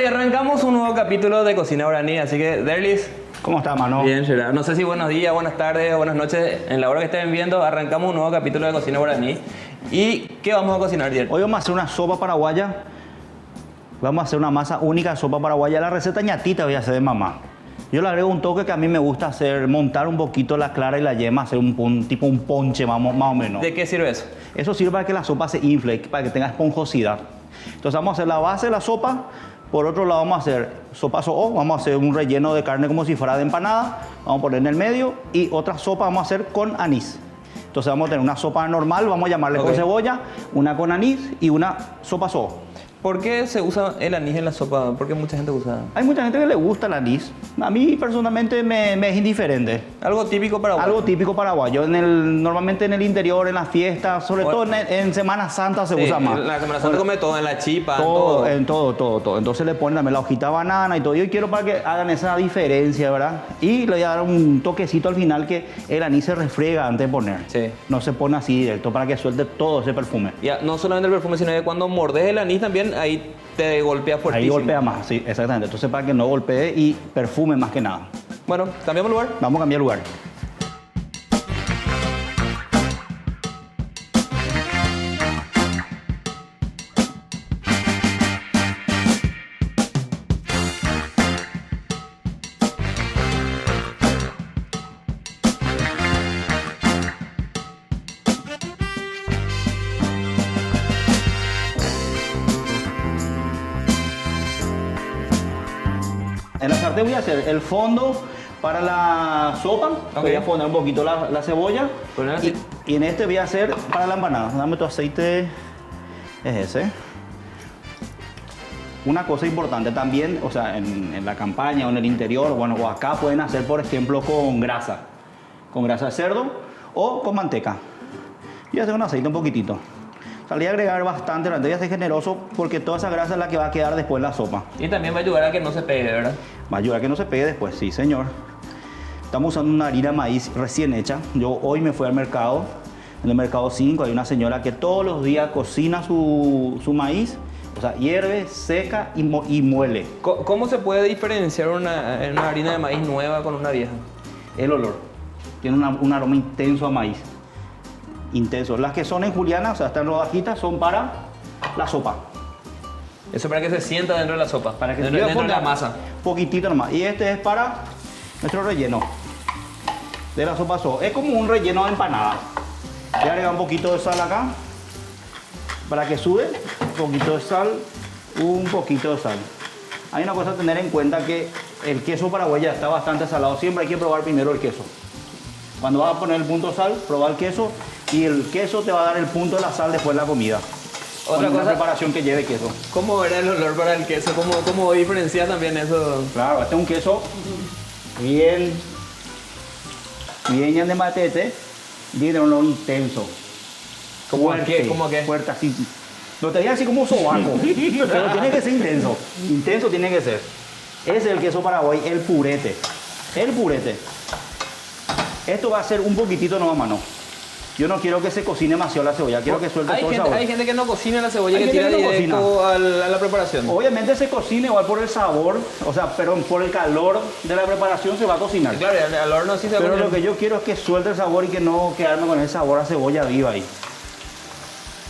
y arrancamos un nuevo capítulo de Cocina Guaraní, así que, Derlis. ¿Cómo está, mano? Bien, Gerard. No sé si buenos días, buenas tardes o buenas noches. En la hora que estén viendo, arrancamos un nuevo capítulo de Cocina Guaraní. ¿Y qué vamos a cocinar, Dier? Hoy vamos a hacer una sopa paraguaya. Vamos a hacer una masa única de sopa paraguaya. La receta ñatita voy a hacer de mamá. Yo le agrego un toque que a mí me gusta hacer, montar un poquito la clara y la yema, hacer tipo un ponche más o menos. ¿De qué sirve eso? Eso sirve para que la sopa se infle, para que tenga esponjosidad. Entonces vamos a hacer la base de la sopa. Por otro lado vamos a hacer sopa so'o, vamos a hacer un relleno de carne como si fuera de empanada. Vamos a poner en el medio y otra sopa vamos a hacer con anís. Entonces vamos a tener una sopa normal, vamos a llamarle con cebolla, una con anís y una sopa so'o. ¿Por qué se usa el anís en la sopa? ¿Por qué mucha gente usa? Hay mucha gente que le gusta el anís. A mí personalmente me es indiferente. Algo típico paraguayo. Algo típico paraguayo. Normalmente en el interior, en las fiestas, sobre todo en Semana Santa se usa más. En la Semana Santa come todo, en la chipa, todo. En todo. Entonces le ponen también la hojita de banana y todo. Yo quiero para que hagan esa diferencia, ¿verdad? Y le voy a dar un toquecito al final que el anís se refriega antes de poner. Sí. No se pone así directo para que suelte todo ese perfume. Ya, no solamente el perfume, sino que cuando mordes el anís también ahí te golpea fuertísimo. Ahí golpea más, sí, exactamente. Entonces para que no golpee y perfume más que nada. Bueno, cambiamos lugar. Vamos a cambiar lugar. En la sartén voy a hacer el fondo para la sopa. Ok. Voy a poner un poquito la cebolla. Poner así. Y en este voy a hacer para la empanada. Dame tu aceite. Es ese. Una cosa importante también, o sea, en la campaña o en el interior, bueno, o acá pueden hacer, por ejemplo, con grasa de cerdo o con manteca. Y hacer un aceite un poquitito. Salí a agregar bastante, voy a ser generoso porque toda esa grasa es la que va a quedar después en la sopa. Y también va a ayudar a que no se pegue, ¿verdad? Va a ayudar a que no se pegue después, sí señor. Estamos usando una harina de maíz recién hecha. Yo hoy me fui al mercado, en el mercado 5 hay una señora que todos los días cocina su maíz, o sea, hierve, seca y muele. ¿Cómo se puede diferenciar una harina de maíz nueva con una vieja? El olor, tiene un aroma intenso a maíz. Intenso. Las que son en juliana, o sea, están rodajitas, son para la sopa. Eso para que se sienta dentro de la sopa, Para que dentro de la masa. Poquitito nomás. Y este es para nuestro relleno de la sopa so'o. Es como un relleno de empanada. Voy a agregar un poquito de sal acá para que sube. Un poquito de sal, un poquito de sal. Hay una cosa a tener en cuenta que el queso paraguayo está bastante salado. Siempre hay que probar primero el queso. Cuando vas a poner el punto de sal, proba el queso y el queso te va a dar el punto de la sal después de la comida. Otra Con una cosa, preparación que lleve queso. ¿cómo era el olor para el queso? ¿Cómo diferenciar también eso? Claro, este es un queso bien de matete, tiene un olor intenso. ¿Cómo qué? ¿Cómo qué? Fuerte, así. No te diría así como sobaco, pero tiene que ser intenso. Intenso tiene que ser. Ese es el queso paraguay, el purete. El purete. Esto va a ser un poquitito nomás, mano. Yo no quiero que se cocine demasiado la cebolla, quiero que suelte todo el sabor. Hay gente que no cocina la cebolla, Hay que gente tira que no directo a la preparación. Obviamente se cocina igual por el sabor, o sea, pero por el calor de la preparación se va a cocinar. Claro, al horno sí se va a Pero poner. lo que yo quiero es que suelte el sabor y que no quedarme con el sabor a cebolla viva ahí.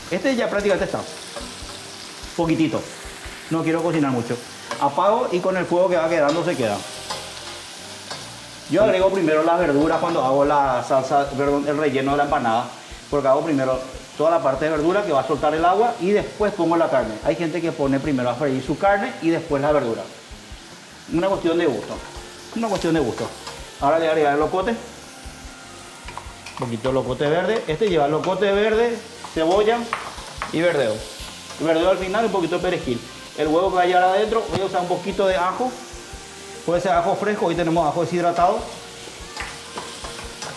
Este ya prácticamente está. Poquitito. No quiero cocinar mucho. Apago y con el fuego que va quedando se queda. Yo agrego primero las verduras cuando hago la salsa, perdón, el relleno de la empanada. Porque hago primero toda la parte de verdura que va a soltar el agua y después pongo la carne. Hay gente que pone primero a freír su carne y después la verdura. Una cuestión de gusto. Una cuestión de gusto. Ahora le voy a agregar el locote. Un poquito de locote verde. Este lleva locote verde, cebolla Y verdeo. y verdeo al final y un poquito de perejil. El huevo que va a llevar adentro, voy a usar un poquito de ajo. Puede ser ajo fresco, hoy tenemos ajo deshidratado.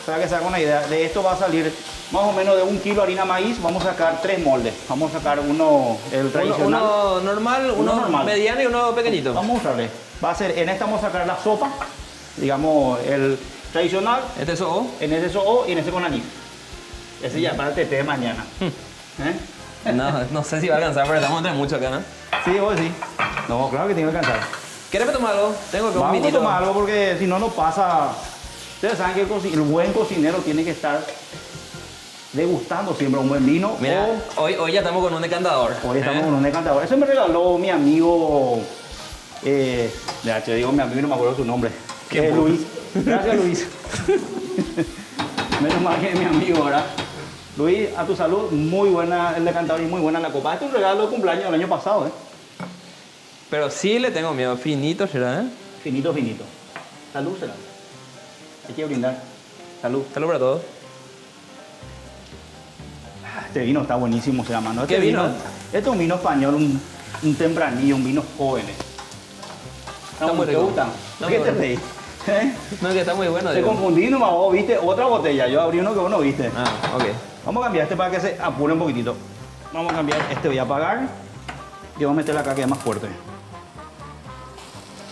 Para que se haga una idea, de esto va a salir más o menos de 1 kilo de harina maíz. Vamos a sacar 3 moldes. Vamos a sacar uno, el tradicional. Uno normal, uno normal. mediano y uno pequeñito. Vamos a mostrarle. Va a ser, en esta vamos a sacar la sopa, digamos, el tradicional, Este es so'o. en ese so'o y en ese con anís. Ese ya para el tete de mañana. ¿Eh? No sé si va a alcanzar, pero estamos entre mucho acá, ¿no? Sí, vos sí. No, claro que tiene que alcanzar. ¿Quieres tomar algo? Tengo que un Vamos a vinito. tomar algo porque si no, no pasa. Ustedes saben que el buen cocinero tiene que estar degustando siempre un buen vino. Mira, hoy ya estamos con un decantador. Hoy estamos con un decantador. Eso me regaló mi amigo. Ya te digo mi amigo, no me acuerdo su nombre. ¿Qué Luis. Gracias, Luis. Menos mal que es mi amigo, ¿verdad? Luis, a tu salud, muy buena el decantador y muy buena la copa. Este es un regalo de cumpleaños del año pasado, ¿eh? Pero sí le tengo miedo. Finito será, ¿eh? Finito, finito. Salud será. Hay que brindar. Salud. Salud para todos. Este vino está buenísimo, se llama. ¿No? ¿Qué vino? Este es un vino español, un tempranillo, un vino joven. Está muy ¿Te rico. gustan? Está ¿Qué muy te bueno. reís? ¿Eh? No, que está muy bueno. Te digo. confundí nomás, vos viste otra botella. Yo abrí uno que vos no viste. Ah, ok. Vamos a cambiar este para que se apure un poquitito. Vamos a cambiar, este voy a apagar y vamos a meterle acá que es más fuerte.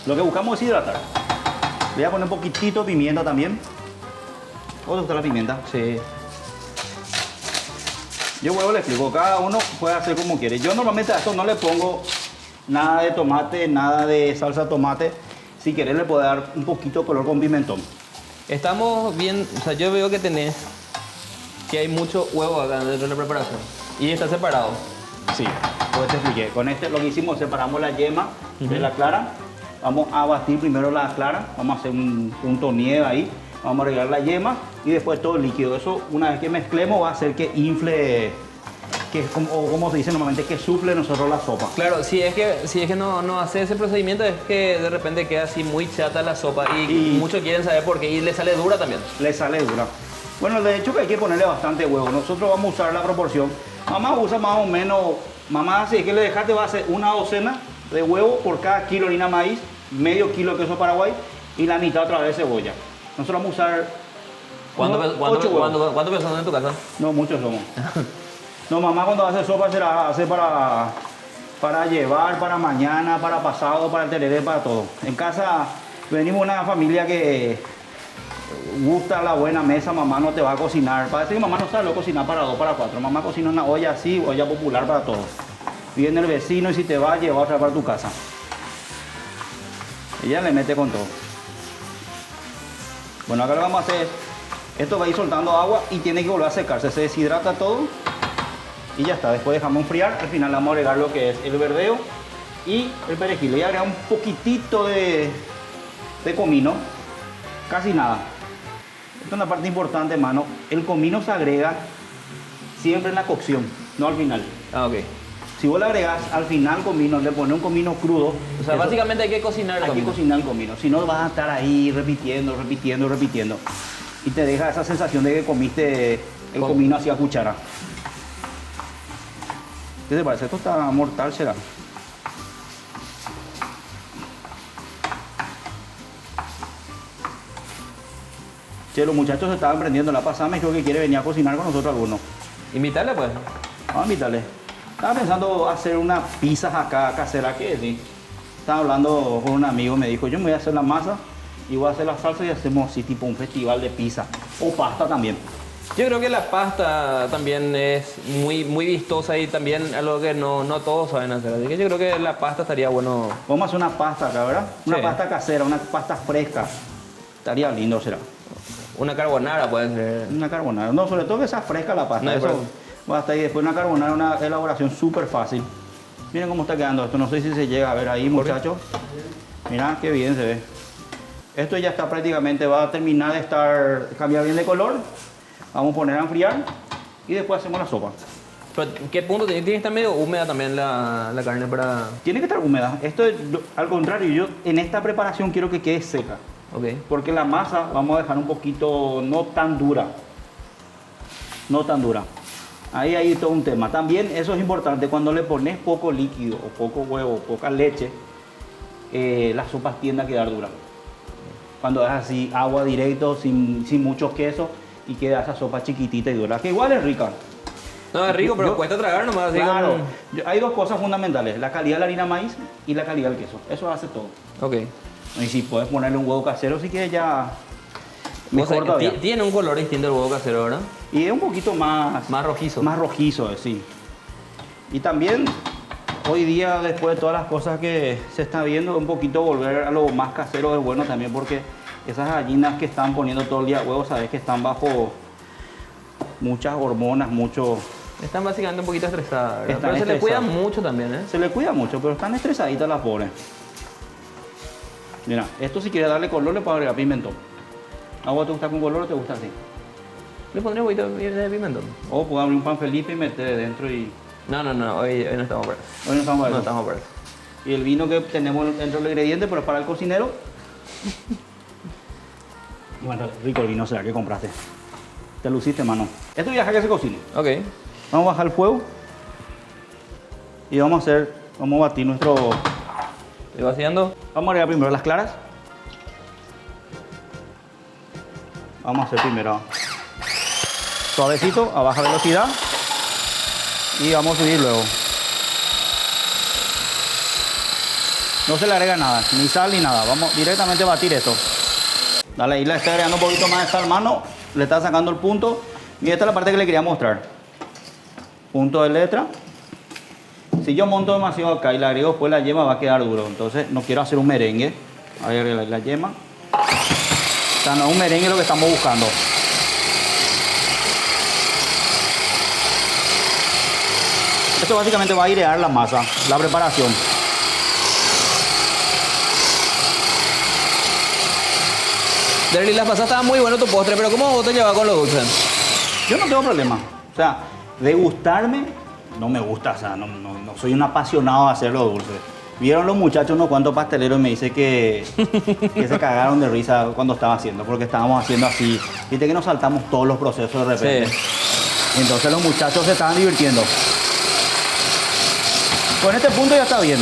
Lo que buscamos es hidratar. Voy a poner un poquitito de pimienta también. ¿Vos te gusta la pimienta? Sí. Yo luego le explico, cada uno puede hacer como quiere. Yo normalmente a esto no le pongo nada de tomate, nada de salsa de tomate. Si querés le puedo dar un poquito de color con pimentón. Estamos bien, o sea, yo veo que tenés, que hay mucho huevo acá dentro de la preparación. Y está separado. Sí, pues te expliqué. Con este lo que hicimos, separamos la yema de la clara. Vamos a batir primero la clara, vamos a hacer un punto nieve ahí. Vamos a agregar la yema y después todo el líquido. Eso, una vez que mezclemos, va a hacer que infle, que es como se dice normalmente, que sufle nosotros la sopa. Claro, si es que no hace ese procedimiento es que de repente queda así muy chata la sopa y muchos quieren saber por qué y le sale dura también. Le sale dura. Bueno, de hecho que hay que ponerle bastante huevo. Nosotros vamos a usar la proporción. Mamá usa más o menos, mamá, si es que le dejaste, va a hacer una docena de huevo por cada kilo de harina de maíz, medio kilo de queso paraguay y la mitad otra vez de cebolla. Nosotros vamos a usar ocho huevos. ¿Cuánto personas en tu casa? No, muchos somos. No, mamá cuando hace sopa se la hace para llevar, para mañana, para pasado, para el tereré, para todo. En casa venimos una familia que gusta la buena mesa, mamá no te va a cocinar. Parece que mamá no sabe lo cocinar para 2, para 4. Mamá cocina una olla así, olla popular para todos. Viene el vecino y si te va a llevar otra para tu casa. Ella le mete con todo. Bueno, acá lo que vamos a hacer, esto va a ir soltando agua y tiene que volver a secarse. Se deshidrata todo y ya está. Después dejamos enfriar. Al final vamos a agregar lo que es el verdeo y el perejil. Le voy a agregar un poquitito de comino, casi nada. Esta es una parte importante, hermano. El comino se agrega siempre en la cocción, no al final. Ah, ok. Si vos le agregas al final comino, le pones un comino crudo. O sea, eso- básicamente hay que cocinar el hay que comino. cocinar el comino. Si no, vas a estar ahí repitiendo. Y te deja esa sensación de que comiste el comino así a cuchara. ¿Qué te parece? Esto está mortal, será. Che, los muchachos se estaban prendiendo la pasada, me dijo que quiere venir a cocinar con nosotros algunos. Invitarle, pues. Vamos a invitarle. Estaba pensando hacer unas pizzas acá caseras, ¿qué decís? Estaba hablando con un amigo, me dijo, yo me voy a hacer la masa y voy a hacer la salsa y hacemos así tipo un festival de pizza. O pasta también. Yo creo que la pasta también es muy, muy vistosa y también algo que no todos saben hacer. Así que yo creo que la pasta estaría bueno. Vamos a hacer una pasta acá, ¿verdad? Una Sí. pasta casera, una pasta fresca. Estaría lindo, será. Una carbonara puede ser. Una carbonara. No, sobre todo que sea fresca la pasta. No, de Eso acuerdo. va a estar ahí. Después una carbonara, una elaboración súper fácil. Miren cómo está quedando esto. No sé si se llega a ver ahí, muchachos. Mira, qué bien se ve. Esto ya está prácticamente, va a terminar de cambiar bien de color. Vamos a poner a enfriar y después hacemos la sopa. Pero, ¿qué punto tiene que estar medio húmeda también la carne para...? Tiene que estar húmeda. Esto, al contrario, yo en esta preparación quiero que quede seca. Ok. Porque la masa vamos a dejar un poquito no tan dura. No tan dura. Ahí hay todo un tema. También eso es importante. Cuando le pones poco líquido o poco huevo, poca leche, las sopas tienden a quedar duras. Cuando es así, agua directo, sin mucho queso y queda esa sopa chiquitita y dura. Que igual es rica. No, es rico, pero Yo- cuesta tragar nomás. Así Claro. Hay dos cosas fundamentales. La calidad de la harina de maíz y la calidad del queso. Eso hace todo. Ok. Y si puedes ponerle un huevo casero, sí que ya O sea, mejor todavía. tiene un color distinto el huevo casero, ¿verdad? Y es un poquito más Más rojizo. más rojizo, sí. Y también hoy día, después de todas las cosas que se está viendo, un poquito volver a lo más casero es bueno también, porque esas gallinas que están poniendo todo el día huevos, sabes que están bajo muchas hormonas, mucho... Están básicamente un poquito estresadas, ¿verdad? Están Pero se le cuida estresadas. mucho también, ¿eh? Se le cuida mucho, pero están estresaditas las pobres. Mira, esto si quieres darle color le puedo agregar pimentón. ¿A vos te gusta con color o te gusta así? Le pondré un poquito de pimentón. O puedo abrir un pan Felipe y meter dentro y... No, hoy no estamos para eso. Hoy no estamos para No eso. estamos para eso. Y el vino que tenemos dentro del ingrediente, pero es para el cocinero. Y bueno, rico el vino será que compraste. Te luciste, mano. Esto ya deja que se cocine. Ok. Vamos a bajar el fuego. Y vamos a batir nuestro... Estoy vaciando. Vamos a agregar primero las claras. Vamos a hacer primero suavecito, a baja velocidad. Y vamos a subir luego. No se le agrega nada, ni sal ni nada. Vamos directamente a batir esto. Dale, ahí le está agregando un poquito más de sal, mano. Le está sacando el punto. Y esta es la parte que le quería mostrar. Punto de letra. Si yo monto demasiado acá y le agrego después la yema, va a quedar duro. Entonces no quiero hacer un merengue. Voy a agregar la yema. O sea, no es un merengue lo que estamos buscando. Esto básicamente va a airear la masa, la preparación. Derly, la pasada estaba muy bueno tu postre, pero ¿cómo vos te llevas con los dulces? Yo no tengo problema. O sea, de gustarme, no me gusta. O sea, no soy un apasionado de hacer los dulces. Vieron los muchachos unos cuantos pasteleros y me dice que se cagaron de risa cuando estaba haciendo, porque estábamos haciendo así. Viste que nos saltamos todos los procesos de repente. Sí. Entonces los muchachos se estaban divirtiendo. Con este punto ya está bien.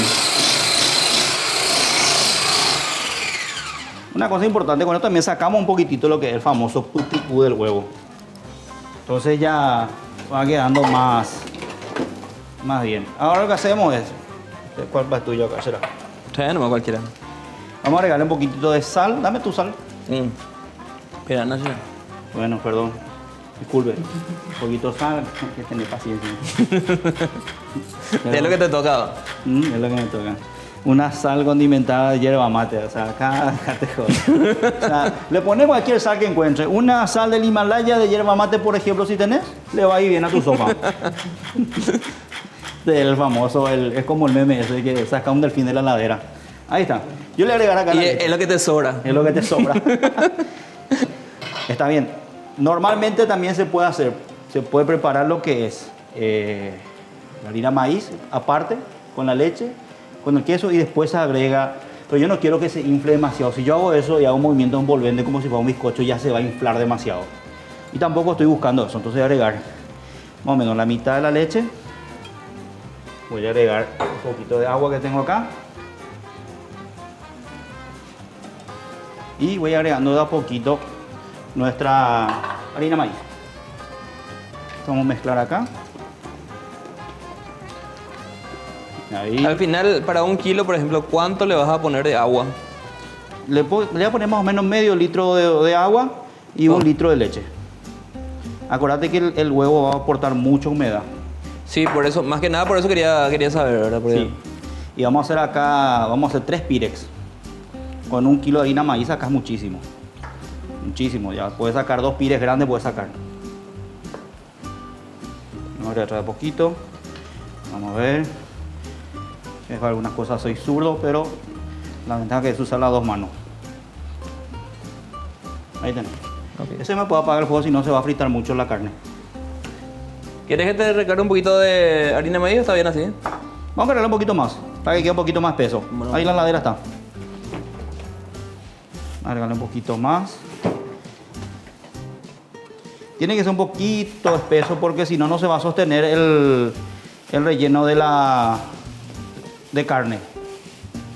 Una cosa importante, con esto también sacamos un poquitito lo que es el famoso pupipú del huevo. Entonces ya va quedando más bien. Ahora lo que hacemos es... ¿Cuál va tuyo acá? ¿Será? Sí, nomás cualquiera. Vamos a agregarle un poquitito de sal. Dame tu sal. Espera, no sé. Bueno, perdón. Disculpe. Un poquito de sal. Hay que tener paciencia. Es lo que te tocaba. Es lo que me toca. Una sal condimentada de yerba mate. O sea, acá te jodas. O sea, le pones cualquier sal que encuentres. Una sal del Himalaya de yerba mate, por ejemplo, si tenés, le va a ir bien a tu sopa. El famoso, es como el meme ese que saca un delfín de la ladera. Ahí está. Yo le agregaré acá Y la es leche. lo que te sobra. Es lo que te sobra. Está bien. Normalmente también se puede hacer, se puede preparar lo que es la harina maíz aparte, con la leche, con el queso y después se agrega. Pero yo no quiero que se infle demasiado. Si yo hago eso y hago un movimiento envolvente como si fuera un bizcocho, ya se va a inflar demasiado. Y tampoco estoy buscando eso. Entonces voy a agregar más o menos la mitad de la leche. Voy a agregar un poquito de agua que tengo acá. Y voy agregando de a poquito nuestra harina maíz. Vamos a mezclar acá. Ahí. Al final, para 1 kilo, por ejemplo, ¿cuánto le vas a poner de agua? Le voy a poner más o menos medio litro de agua y 1 litro de leche. Acuérdate que el huevo va a aportar mucha humedad. Sí, por eso, más que nada por eso quería saber, ¿verdad? Porque... Sí. Y vamos a hacer acá, vamos a hacer 3 pirex. Con 1 kilo de harina maíz sacas muchísimo. Muchísimo, ya puedes sacar 2 pirex grandes, puedes sacar. Vamos a traer poquito. Vamos a ver. Para algunas cosas soy zurdo, pero la ventaja que es usar las 2 manos. Ahí tenés. Okay. Ese me puede apagar el fuego, si no se va a fritar mucho la carne. ¿Quieres que te recargue un poquito de harina de maíz o está bien así? Vamos a agregarle un poquito más, para que quede un poquito más peso. Bueno. Ahí la ladera está. Agregarle un poquito más. Tiene que ser un poquito espeso porque si no, no se va a sostener el relleno de carne.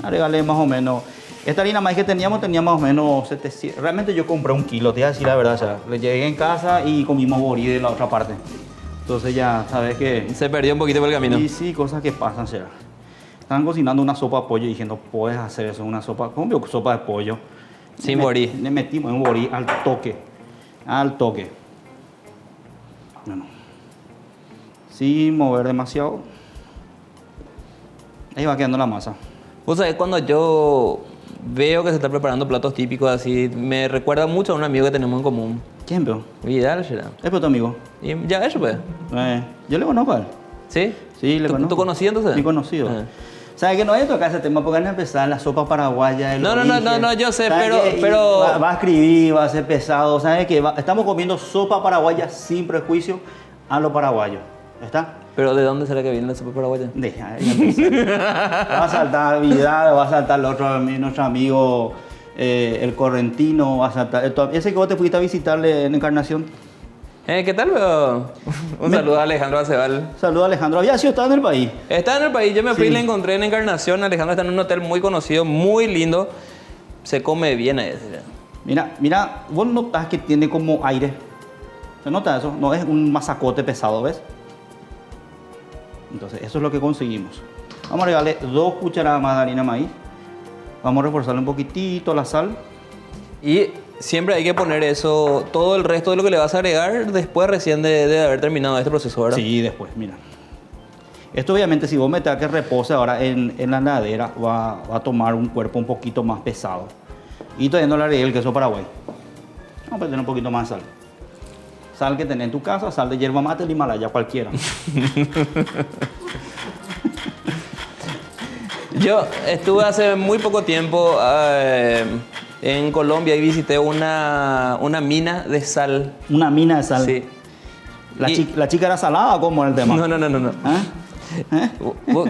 Agregarle más o menos. Esta harina maíz que teníamos tenía más o menos 700. Realmente yo compré 1 kilo, te voy a decir la verdad. O sea, le llegué en casa y comimos borí de la otra parte. Entonces ya sabes que... Se perdió un poquito por el camino. Y sí, cosas que pasan, será. Estaban cocinando una sopa de pollo diciendo, puedes hacer eso, una sopa... ¿Cómo que sopa de pollo? Sin borí. Le metimos en un borí al toque. Al toque. Bueno. Sin mover demasiado. Ahí va quedando la masa. Vos sabés, cuando yo veo que se está preparando platos típicos así, me recuerda mucho a un amigo que tenemos en común. ¿Quién, pero? Vidal, será. Es tu amigo. Y ya eso, pues. Yo le conozco a él. ¿Sí? Sí, le conozco. ¿Tú conocías entonces? Mi conocido. Ah. ¿Sabes que no hay que tocar ese tema? Porque van a empezar la sopa paraguaya. No, yo sé, pero... Va a escribir, va a ser pesado. ¿Sabes qué? Estamos comiendo sopa paraguaya sin prejuicio a lo paraguayo. ¿Está? ¿Pero de dónde será que viene la sopa paraguaya? Deja, va a saltar Vidal, va a saltar el otro, nuestro amigo, el correntino, va a saltar... Ese que vos te fuiste a visitarle en Encarnación. ¿Qué tal, veo? Un saludo a Alejandro Acebal. Saludos a Alejandro. ¿Había sido estado en el país? Está en el país. Yo me fui y Sí. le encontré en Encarnación. Alejandro está en un hotel muy conocido, muy lindo. Se come bien ahí. Mira, vos notás que tiene como aire. ¿Se nota eso? No es un masacote pesado, ¿ves? Entonces, eso es lo que conseguimos. Vamos a agregarle 2 cucharadas más de harina de maíz. Vamos a reforzarle un poquitito la sal. Y siempre hay que poner eso, todo el resto de lo que le vas a agregar después recién de haber terminado este proceso, ¿verdad? Sí, después, mira. Esto obviamente si vos metés a que repose ahora en la heladera va a tomar un cuerpo un poquito más pesado. Y todavía no le agregué el queso paraguay. Vamos a meter un poquito más de sal. Sal que tenés en tu casa, sal de hierba mate, el Himalaya, cualquiera. Yo estuve hace muy poco tiempo en Colombia y visité una mina de sal. Una mina de sal. Sí. ¿La chica era salada o cómo era el tema? No. ¿Ah? ¿Eh?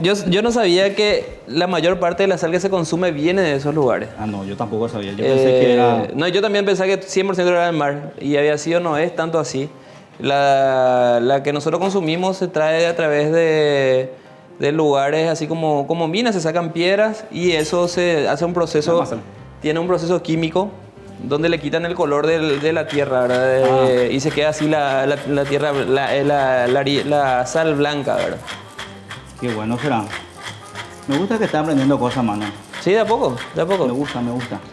Yo no sabía que la mayor parte de la sal que se consume viene de esos lugares. Ah, no, yo tampoco sabía. Yo pensé que era... No, yo también pensaba que 100% era del mar. Y había sido, no es tanto así. La que nosotros consumimos se trae a través de lugares así como minas, se sacan piedras y eso se hace un proceso, tiene un proceso químico donde le quitan el color de la tierra, ¿verdad? Y se queda así la tierra, la sal blanca, ¿verdad? Qué bueno será. Me gusta que estés aprendiendo cosas, mano. Sí, de a poco, de a poco. Me gusta.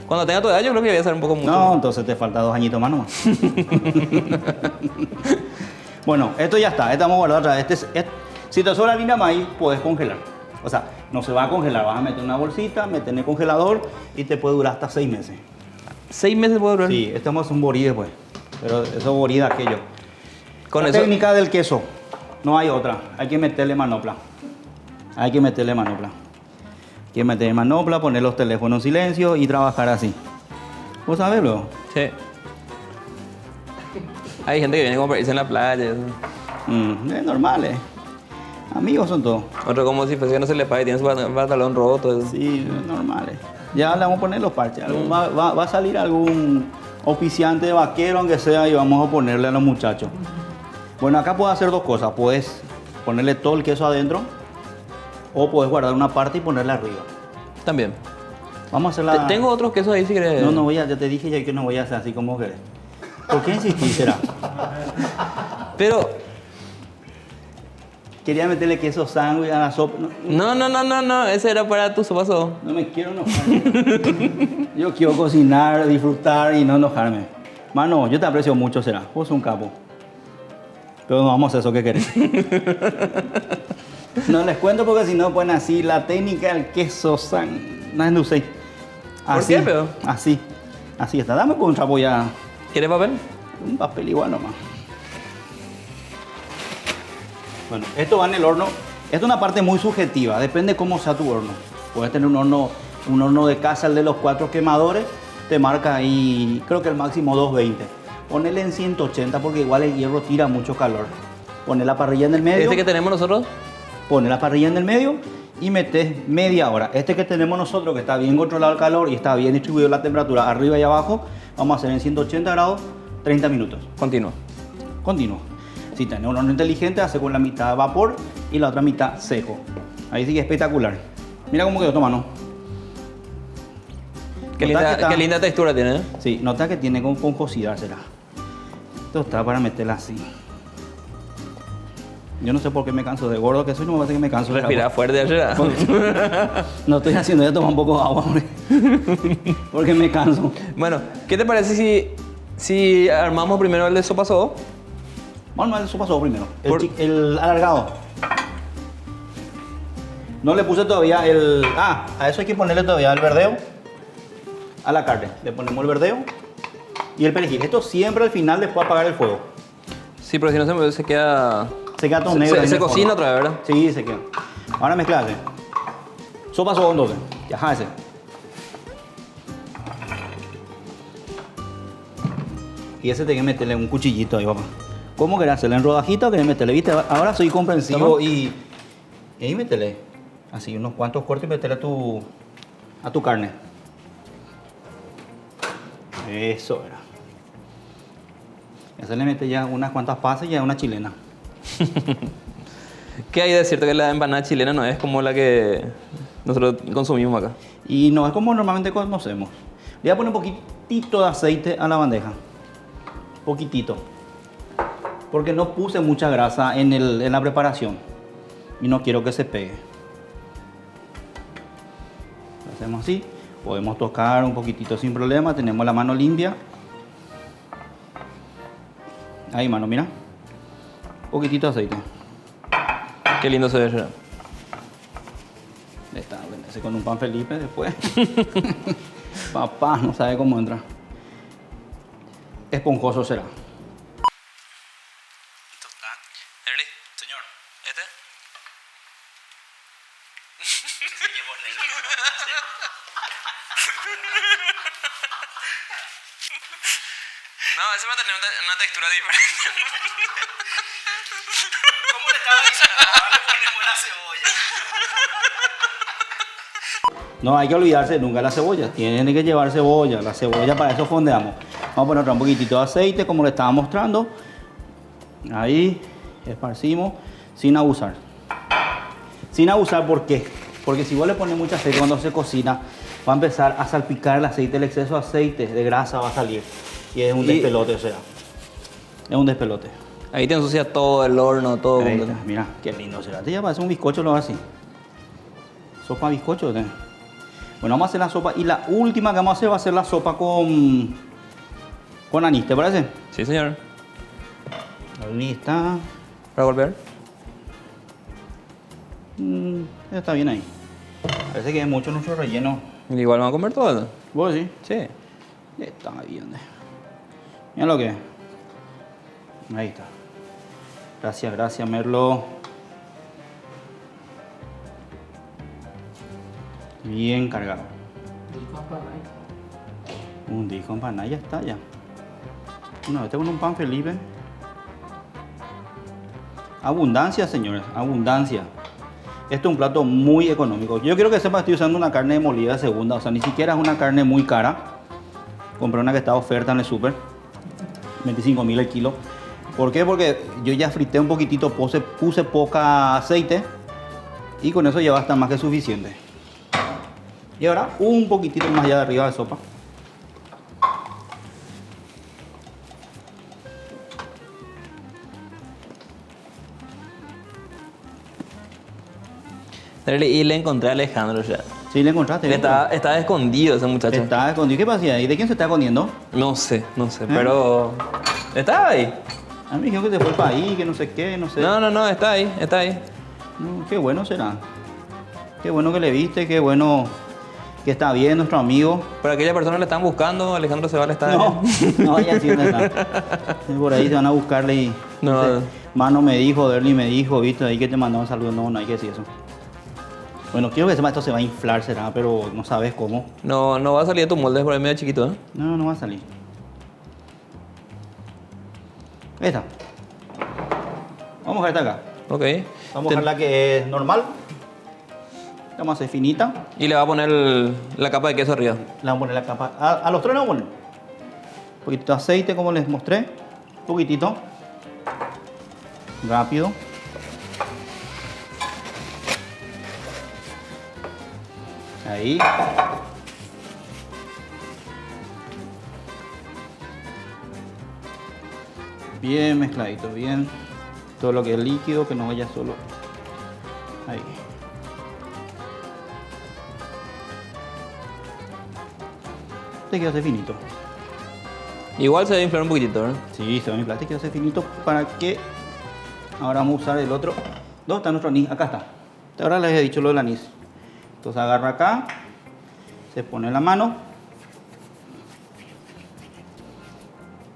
Cuando tenga tu edad yo creo que voy a hacer un poco mucho. No, entonces te falta 2 añitos más nomás. Bueno, esto ya está. Estamos guardando otra vez. Si te sobra harina de maíz, puedes congelar. O sea, no se va a congelar. Vas a meter una bolsita, meter en el congelador y te puede durar hasta 6 meses. 6 meses puede durar. Sí, estamos un borí después. Pero eso borí de aquello. Con La eso. técnica del queso. No hay otra. Hay que meterle manopla. Hay que meterle manopla, poner los teléfonos en silencio y trabajar así. ¿Vos sabés luego? Sí. Hay gente que viene como para irse en la playa. Eso. Es normal, Amigos son todos. Otro como si fuese que no se le pague, tiene su pantalón roto. Eso. Sí, es normal. Ya le vamos a poner los parches. Va a salir algún auspiciante de vaquero, aunque sea, y vamos a ponerle a los muchachos. Bueno, acá puedes hacer 2 cosas. Puedes ponerle todo el queso adentro o puedes guardar una parte y ponerla arriba. También. Vamos a hacer la... Tengo otros quesos ahí si querés. No voy a... Ya te dije ya que no voy a hacer así como querés. ¿Por qué insistís, será? Pero... Quería meterle queso sándwich a la sopa. No, ese era para tu sopa. No me quiero enojar. Yo quiero cocinar, disfrutar y no enojarme. Mano, yo te aprecio mucho, será. Vos sos un capo. Pero no vamos a hacer eso que querés. No les cuento porque si no ponen así la técnica del queso no sé. Así, qué, pero? Así está. Dame con un trapo ya. ¿Quieres papel? Un papel igual nomás. Bueno, esto va en el horno. Esto es una parte muy subjetiva. Depende cómo sea tu horno. Puedes tener un horno de casa, el de los 4 quemadores. Te marca ahí, creo que el máximo 220. Ponele en 180 porque igual el hierro tira mucho calor. Pone la parrilla en el medio. ¿Este que tenemos nosotros? Pone la parrilla en el medio y metes media hora. Este que tenemos nosotros, que está bien controlado el calor y está bien distribuido la temperatura arriba y abajo, vamos a hacer en 180 grados 30 minutos. Continuo. Si tenés un horno inteligente, hace con la mitad vapor y la otra mitad seco. Ahí sí que es espectacular. Mira cómo quedó tu mano. Qué linda textura tiene, ¿eh? Sí, nota que tiene con esponjosidad, será. Esto está para meterla así. Yo no sé por qué me canso de gordo que soy, no me parece que me canso. Respira fuerte ayer. No estoy haciendo esto, tomar un poco de agua, hombre. Porque me canso. Bueno, ¿qué te parece si armamos primero el de sopa sopa? Vamos a ver el sopa sopa primero. El alargado. No le puse todavía el... Ah, a eso hay que ponerle todavía el verdeo. A la carne. Le ponemos el verdeo y el perejil. Esto siempre al final después apagar el fuego. Sí, pero si no se queda... Se queda todo negro. Se cocina otra vez, ¿verdad? Sí, se queda. Ahora mezclate. Sopa son 12. Ya, ese. Y ese te que meterle un cuchillito ahí, papá. ¿Cómo querés hacerle en rodajita o querés meterle? ¿Viste? Ahora soy comprensivo y ahí métele. Así unos cuantos cortes y métele a tu carne. Eso era. Ya se le mete ya unas cuantas pasas y ya una chilena. ¿Qué hay de cierto que la empanada chilena no es como la que nosotros consumimos acá? Y no es como normalmente conocemos. Le voy a poner un poquitito de aceite a la bandeja. Poquitito. Porque no puse mucha grasa en la preparación. Y no quiero que se pegue. Lo hacemos así. Podemos tocar un poquitito sin problema. Tenemos la mano limpia. Ahí, mano, mira. Un poquitito de aceite. Qué lindo se ve. Está, ese con un pan Felipe después. Papá, no sabe cómo entra. Esponjoso será. Erly, señor, ¿este? No, ese va a tener una textura diferente. ¿Cómo le estaba diciendo? Ahora le ponemos la cebolla. No hay que olvidarse nunca de la cebolla. Tiene que llevar cebolla. La cebolla para eso fondeamos. Vamos a poner un poquitito de aceite como le estaba mostrando. Ahí esparcimos sin abusar. Sin abusar, ¿por qué? Porque si vos le pones mucho aceite cuando se cocina, va a empezar a salpicar el aceite, el exceso de aceite, de grasa va a salir. Y es un despelote, o sea. Es un despelote. Ahí te ensucia todo el horno, todo. Ahí está, mira, qué lindo será. Te ya parece un bizcocho, lo así. Sopa bizcocho. Bueno, vamos a hacer la sopa. Y la última que vamos a hacer va a ser la sopa con anís, ¿te parece? Sí, señor. Ahí está. ¿Para volver? Está bien ahí. Parece que es mucho nuestro relleno. Igual vamos a comer todo. ¿Vos sí? Sí. Está bien. Mira lo que es. Ahí está. Gracias, gracias, Merlo. Bien cargado. Un disco empanada, ya está ya. No, este con un pan Felipe. Abundancia, señores, abundancia. Esto es un plato muy económico. Yo quiero que sepa que estoy usando una carne molida de segunda, o sea, ni siquiera es una carne muy cara. Compré una que está de oferta en el súper, 25.000 el kilo. ¿Por qué? Porque yo ya frité un poquitito, puse poca aceite y con eso ya va a estar más que suficiente. Y ahora un poquitito más allá de arriba de sopa. Y le encontré a Alejandro ya. Sí, le encontraste. Estaba escondido ese muchacho. Está escondido. ¿Qué pasa ahí? ¿De quién se está escondiendo? No sé, pero... Estaba ahí. A mí me dijeron que se fue al país, que no sé qué, no sé. No, está ahí. No, qué bueno será. Qué bueno que le viste, qué bueno que está bien nuestro amigo. Pero aquella persona le están buscando, Alejandro se va al estadio. No, ya sí no está. Por ahí se van a buscarle y... No. sé, Mano me dijo, Derly me dijo, viste, ahí que te mandó un saludo. No hay que decir eso. Bueno, quiero que sepa, esto se va a inflar, será, pero no sabes cómo. No va a salir de tu molde por ahí medio chiquito, ¿eh? No va a salir. Ahí está. Vamos a dejar esta acá. Ok. Vamos a dejar la que es normal. Vamos a hacer finita. Y le va a poner la capa de queso arriba. Le vamos a poner la capa. A los tres le vamos a poner un poquitito de aceite, como les mostré. Un poquitito. Rápido. Ahí. Bien mezcladito, bien. Todo lo que es líquido, que no vaya solo. Ahí. Te quiero hacer finito. Igual se va a inflar un poquitito, ¿verdad? Sí, se va a inflar. Te quiero hacer finito para que... Ahora vamos a usar el otro. ¿Dónde está nuestro anís? Acá está. Ahora les he dicho lo del anís. Entonces agarra acá, se pone la mano.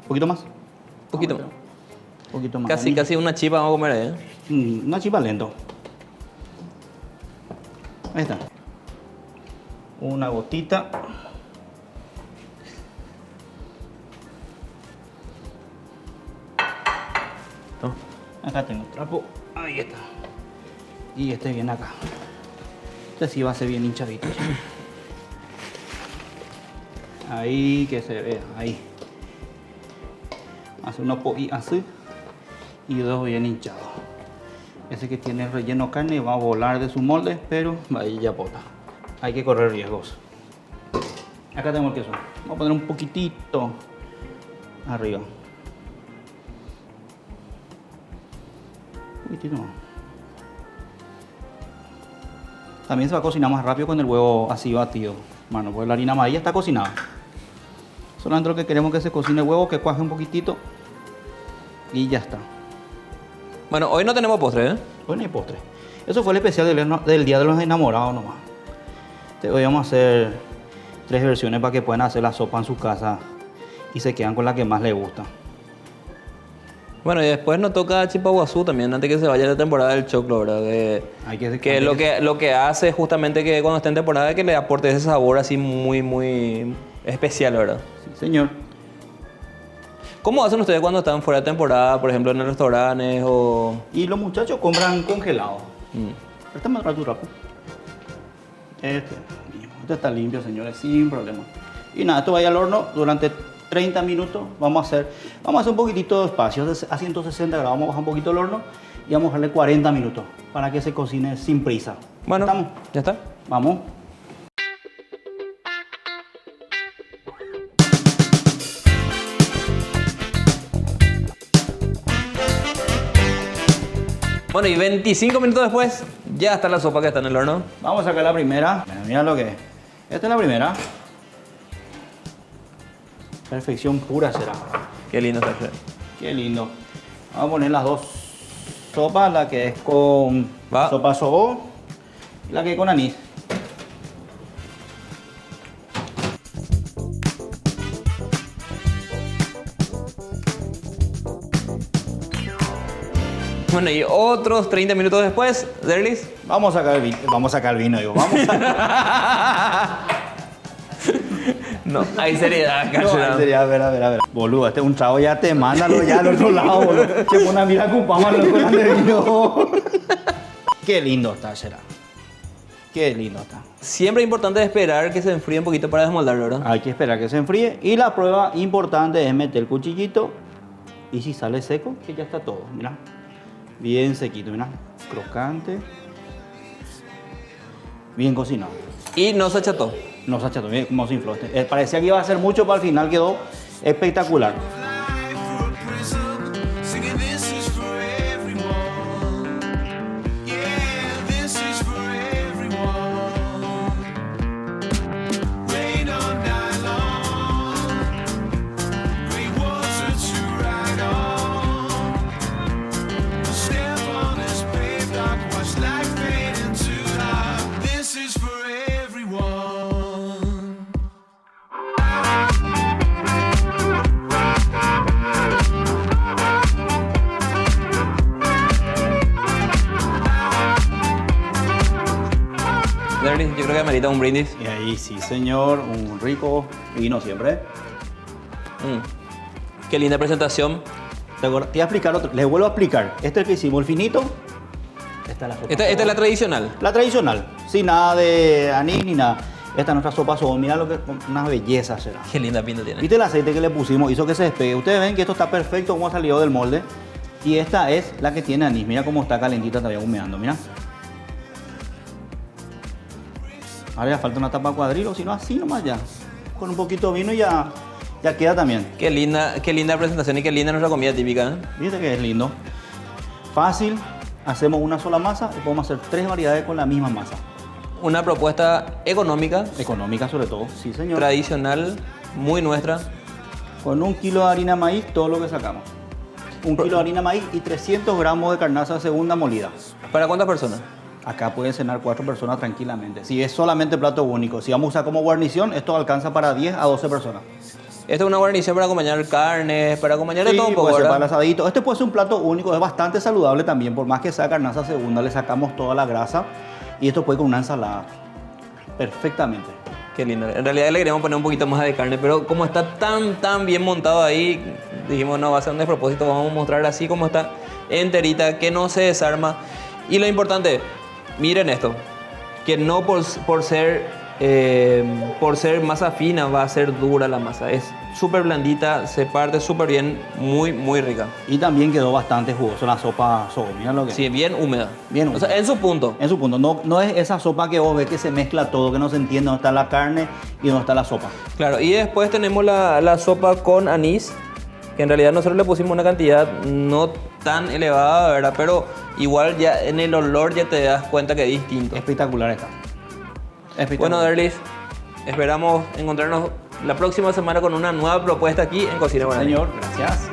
Un poquito más. Un poquito más. Un poquito más. Casi una chipa vamos a comer, ¿eh? Una chipa lento. Ahí está. Una gotita. Acá tengo el trapo. Ahí está. Y este viene acá. Este sí va a ser bien hinchadito. Ahí que se vea. Ahí. Hace uno así. Y dos bien hinchados. Ese que tiene relleno carne va a volar de su molde, pero ahí ya bota. Hay que correr riesgos. Acá tengo el queso. Vamos a poner un poquitito arriba. Un poquitito más. También se va a cocinar más rápido con el huevo así batido, mano, porque la harina amarilla está cocinada. Solamente lo que queremos es que se cocine el huevo, que cuaje un poquitito y ya está. Bueno, hoy no tenemos postre, ¿eh? Hoy no hay postre. Eso fue el especial del Día de los Enamorados nomás. Hoy vamos a hacer 3 versiones para que puedan hacer la sopa en su casa y se quedan con la que más les gusta. Bueno, y después nos toca Chipaguazú también, antes que se vaya la temporada del choclo, ¿verdad? Que lo que hace justamente que cuando esté en temporada que le aporte ese sabor así muy especial, ¿verdad? Sí, señor. ¿Cómo hacen ustedes cuando están fuera de temporada, por ejemplo, en los restaurantes o...? Y los muchachos compran congelado. Este más rápido. Este está limpio, señores, sin problema. Y nada, esto va al horno durante 30 minutos. Vamos a hacer un poquitito de espacio, a 160 grados. Vamos a bajar un poquito el horno y vamos a dejarle 40 minutos para que se cocine sin prisa. Bueno, ¿estamos? ¿Ya está? Vamos. Bueno, y 25 minutos después, ya está la sopa que está en el horno. Vamos a sacar la primera. Mira lo que es. Esta es la primera. Perfección pura será. Qué lindo está. Qué lindo. Vamos a poner las dos sopas, la que es con sopa sobo y la que es con anís. Bueno, y otros 30 minutos después, Derlis. Vamos a sacar el vino. Vamos a sacar el vino, digo. Vamos a... No, hay seriedad, no, hay seriedad, a ver. Boludo, este es un trago, ya te mándalo ya al otro lado, boludo. Se pone a mirar con pama, loco, de vino. Qué lindo está, será. Qué lindo está. Siempre es importante esperar que se enfríe un poquito para desmoldar, ¿verdad? Hay que esperar que se enfríe. Y la prueba importante es meter el cuchillito. Y si sale seco, que ya está todo. Mira. Bien sequito, mira. Crocante. Bien cocinado. Y no se acható. No se acható, bien como se infló. Parecía que iba a ser mucho, pero al final quedó espectacular. Yo creo que amerita un brindis. Y ahí sí, señor, un rico vino siempre. Qué linda presentación. Te voy a explicar otro. Les vuelvo a explicar. Este es el que hicimos, el finito. Esta es la sopa. Esta es la tradicional. La tradicional, sin nada de anís ni nada. Esta es nuestra sopa sobo. Mira lo que una belleza será. Qué linda pinta tiene. ¿Viste el aceite que le pusimos? Hizo que se despegue. Ustedes ven que esto está perfecto como ha salido del molde. Y esta es la que tiene anís. Mira cómo está calentita todavía humeando. Mira. Ahora ya falta una tapa cuadrilo, si no así nomás ya. Con un poquito de vino y ya queda también. Qué linda presentación y qué linda nuestra comida típica, ¿eh? Viste que es lindo. Fácil, hacemos una sola masa y podemos hacer 3 variedades con la misma masa. Una propuesta económica. Económica sobre todo, sí señor. Tradicional, muy nuestra. Con 1 kilo de harina de maíz, todo lo que sacamos. 1 kilo de harina de maíz y 300 gramos de carnaza segunda molida. ¿Para cuántas personas? Acá pueden cenar 4 personas tranquilamente. Si es solamente plato único, si vamos a usar como guarnición, esto alcanza para 10 a 12 personas. Esto es una guarnición para acompañar carnes, para acompañar de todo un poco, puede ser ¿verdad? para el asadito. Este puede ser un plato único, es bastante saludable también. Por más que sea carnaza segunda, le sacamos toda la grasa. Y esto puede con una ensalada. Perfectamente. Qué lindo. En realidad le queríamos poner un poquito más de carne, pero como está tan bien montado ahí, dijimos, no, va a ser un despropósito, vamos a mostrar así como está, enterita, que no se desarma. Y lo importante, miren esto, que no por ser masa fina va a ser dura la masa. Es súper blandita, se parte súper bien, muy rica. Y también quedó bastante jugoso la sopa sobo. Mira lo que Sí, bien húmeda. Bien O sea, húmeda. en su punto. En su punto. No es esa sopa que vos ves que se mezcla todo, que no se entiende dónde está la carne y dónde está la sopa. Claro, y después tenemos la sopa con anís, que en realidad nosotros le pusimos una cantidad no tan elevada, ¿verdad? Pero igual ya en el olor ya te das cuenta que es distinto. Espectacular está. Espectacular. Bueno, Derlis, esperamos encontrarnos la próxima semana con una nueva propuesta aquí en Cocina Guaraní. Señor, gracias.